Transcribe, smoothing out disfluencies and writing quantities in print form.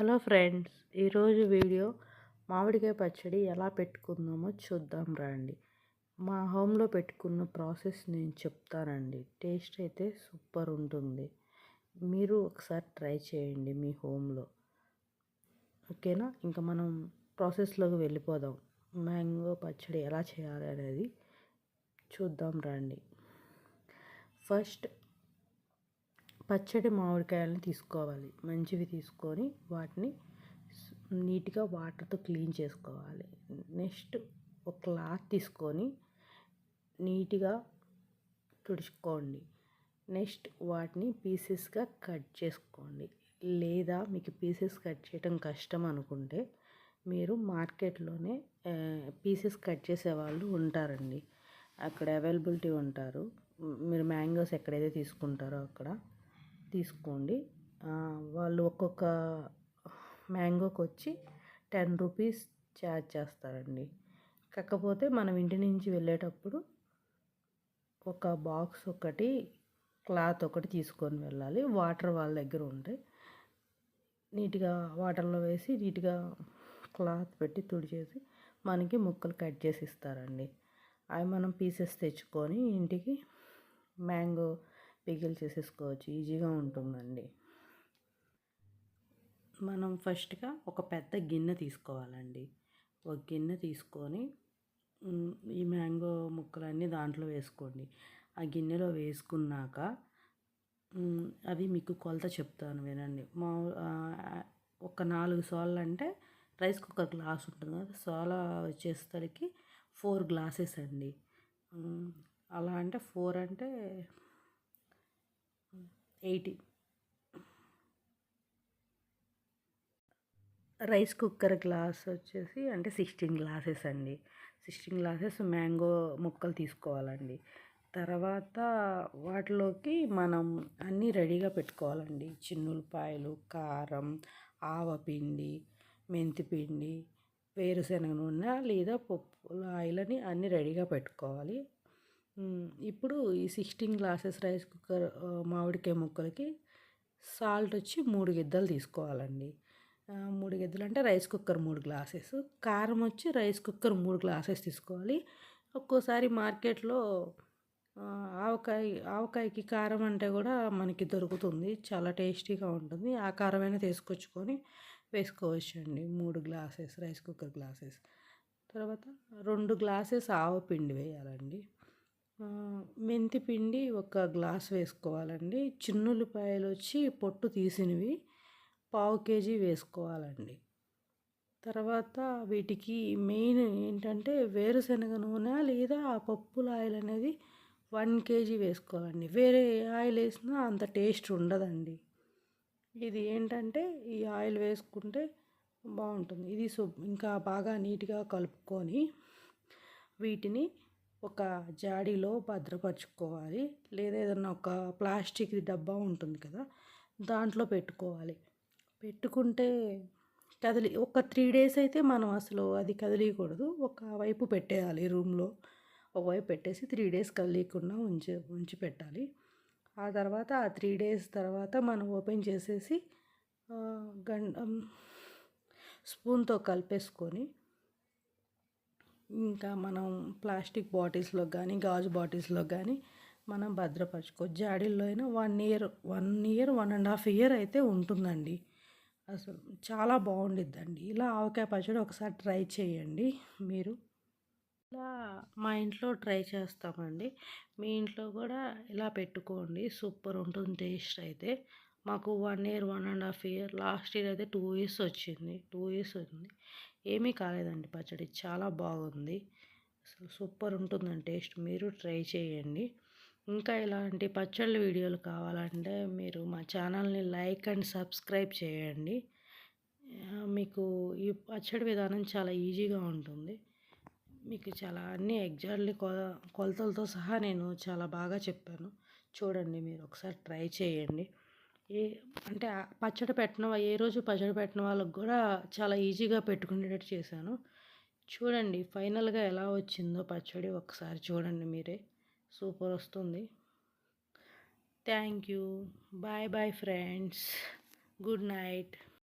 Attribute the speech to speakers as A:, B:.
A: Hello friends, ఈరోజు video మామిడికాయ పచ్చడి ఎలా పెట్టుకుందామో చూద్దాం రండి. మా హోమ్లో పెట్టుకున్న ప్రాసెస్ నేను చెప్తానండి. టేస్ట్ అయితే సూపర్ ఉంటుంది. మీరు ఒకసారి ట్రై చేయండి మీ హోమ్లో. ఓకేనా? ఇంకా మనం ప్రాసెస్లోకి వెళ్ళిపోదాం. మ్యాంగో పచ్చడి ఎలా చేయాలి అనేది చూద్దాం రండి. ఫస్ట్ పచ్చడి మామిడికాయలను తీసుకోవాలి. మంచివి తీసుకొని వాటిని నీట్గా వాటర్తో క్లీన్ చేసుకోవాలి. నెక్స్ట్ ఒక క్లాత్ తీసుకొని నీట్గా తుడుచుకోండి. నెక్స్ట్ వాటిని పీసెస్గా కట్ చేసుకోండి. లేదా మీకు పీసెస్ కట్ చేయడం కష్టం అనుకుంటే మీరు మార్కెట్లోనే పీసెస్ కట్ చేసే వాళ్ళు ఉంటారండి. అక్కడ అవైలబిలిటీ ఉంటారు. మీరు మ్యాంగోస్ ఎక్కడైతే తీసుకుంటారో అక్కడ తీసుకోండి. వాళ్ళు ఒక్కొక్క మ్యాంగోకి వచ్చి 10 రూపీస్ ఛార్జ్ చేస్తారండి. కాకపోతే మనం ఇంటి నుంచి వెళ్ళేటప్పుడు ఒక బాక్స్ ఒకటి, క్లాత్ ఒకటి తీసుకొని వెళ్ళాలి. వాటర్ వాళ్ళ దగ్గర ఉంటే నీట్గా వాటర్లో వేసి నీట్గా క్లాత్ పెట్టి తుడిచేసి మనకి ముక్కలు కట్ చేసి ఇస్తారండి. అవి మనం పీసెస్ తెచ్చుకొని ఇంటికి మ్యాంగో పికిల్ చేసేసుకోవచ్చు. ఈజీగా ఉంటుందండి. మనం ఫస్ట్గా ఒక పెద్ద గిన్నె తీసుకోవాలండి. ఒక గిన్నె తీసుకొని ఈ మ్యాంగో ముక్కలన్నీ దాంట్లో వేసుకోండి. ఆ గిన్నెలో వేసుకున్నాక అవి మీకు కొలత చెప్తాను వినండి. ఒక 4 సోళ్ళు అంటే రైస్కి ఒక గ్లాస్ ఉంటుంది కదా, సోల వచ్చేసరికి 4 గ్లాసెస్ అండి. అలా అంటే 4 అంటే 80. రైస్ కుక్కర్ గ్లాస్ వచ్చేసి అంటే 16 గ్లాసెస్ అండి. 16 గ్లాసెస్ మ్యాంగో ముక్కలు తీసుకోవాలండి. తర్వాత వాటిలోకి మనం అన్నీ రెడీగా పెట్టుకోవాలండి. చిన్నులపాయలు, కారం, ఆవపిండి, మెంతిపిండి, వేరుశనగ నూనె లేదా పప్పుల ఆయిల్ అన్నీ రెడీగా పెట్టుకోవాలి. ఇప్పుడు ఈ 16 గ్లాసెస్ రైస్ కుక్కర్ మామిడికాయ ముక్కలకి సాల్ట్ వచ్చి 3 గిద్దలు తీసుకోవాలండి. 3 గిద్దలు అంటే రైస్ కుక్కర్ 3 గ్లాసెస్. కారం వచ్చి రైస్ కుక్కర్ 3 గ్లాసెస్ తీసుకోవాలి. ఒక్కోసారి మార్కెట్లో ఆవకాయకి కారం అంటే కూడా మనకి దొరుకుతుంది. చాలా టేస్టీగా ఉంటుంది. ఆ కారమైనా తీసుకొచ్చుకొని వేసుకోవచ్చు అండి. 3 గ్లాసెస్ రైస్ కుక్కర్ గ్లాసెస్. తర్వాత 2 గ్లాసెస్ ఆవపిండి వేయాలండి. మెంతి పిండి ఒక గ్లాస్ వేసుకోవాలండి. చిన్నులపాయలు వచ్చి పొట్టు తీసినవి 1/2 కేజీ వేసుకోవాలండి. తర్వాత వీటికి మెయిన్ ఏంటంటే వేరుశనగ నూనె లేదా పప్పుల ఆయిల్ అనేది 1 కేజీ వేసుకోవాలండి. వేరే ఆయిల్ వేసినా అంత టేస్ట్ ఉండదండి. ఇది ఏంటంటే ఈ ఆయిల్ వేసుకుంటే బాగుంటుంది. ఇది ఇంకా బాగా నీట్గా కలుపుకొని వీటిని ఒక జాడీలో భద్రపరచుకోవాలి. లేదా ఏదన్నా ఒక ప్లాస్టిక్ డబ్బా ఉంటుంది కదా, దాంట్లో పెట్టుకోవాలి. పెట్టుకుంటే ఒక 3 డేస్ అయితే మనం అసలు అది కదిలియకూడదు. ఒకవైపు పెట్టేయాలి రూమ్లో. ఒకవైపు పెట్టేసి 3 డేస్ కదిలియకుండా ఉంచి పెట్టాలి. ఆ తర్వాత ఆ 3 డేస్ తర్వాత మనం ఓపెన్ చేసేసి స్పూన్తో కలిపేసుకొని ఇంకా మనం ప్లాస్టిక్ బాటిల్స్లో కానీ గాజు బాటిల్స్లో కానీ మనం భద్రపరచుకోవచ్చు. జాడీల్లో అయినా 1 ఇయర్ 1.5 ఇయర్ అయితే ఉంటుందండి. అసలు చాలా బాగుండిద్దండి. ఇలా ఆవకాయ పచ్చడి ఒకసారి ట్రై చేయండి. మీరు ఇలా మా ఇంట్లో ట్రై చేస్తామండి. మీ ఇంట్లో కూడా ఇలా పెట్టుకోండి. సూపర్ ఉంటుంది టేస్ట్ అయితే. మాకు 1 ఇయర్ 1.5 ఇయర్, లాస్ట్ ఇయర్ అయితే 2 ఇయర్స్ వచ్చింది. 2 ఇయర్స్ ఉంది. ఏమీ కాలేదండి పచ్చడి. చాలా బాగుంది. అసలు సూపర్ ఉంటుందండి టేస్ట్. మీరు ట్రై చేయండి. ఇంకా ఇలాంటి పచ్చళ్ళ వీడియోలు కావాలంటే మీరు మా ఛానల్ని లైక్ అండ్ సబ్స్క్రైబ్ చేయండి. మీకు ఈ పచ్చడి విధానం చాలా ఈజీగా ఉంటుంది. మీకు చాలా అన్నీ ఎగ్జాక్ట్లీ కొలతలతో సహా నేను చాలా బాగా చెప్పాను. చూడండి, మీరు ఒకసారి ట్రై చేయండి. అంటే ఏ రోజు పచ్చడి పెట్టిన వాళ్ళకి కూడా చాలా ఈజీగా పెట్టుకునేటట్టు చేశాను. చూడండి ఫైనల్గా ఎలా వచ్చిందో పచ్చడి ఒకసారి చూడండి మీరే. సూపర్ వస్తుంది. Thank you. Bye bye friends. Good night.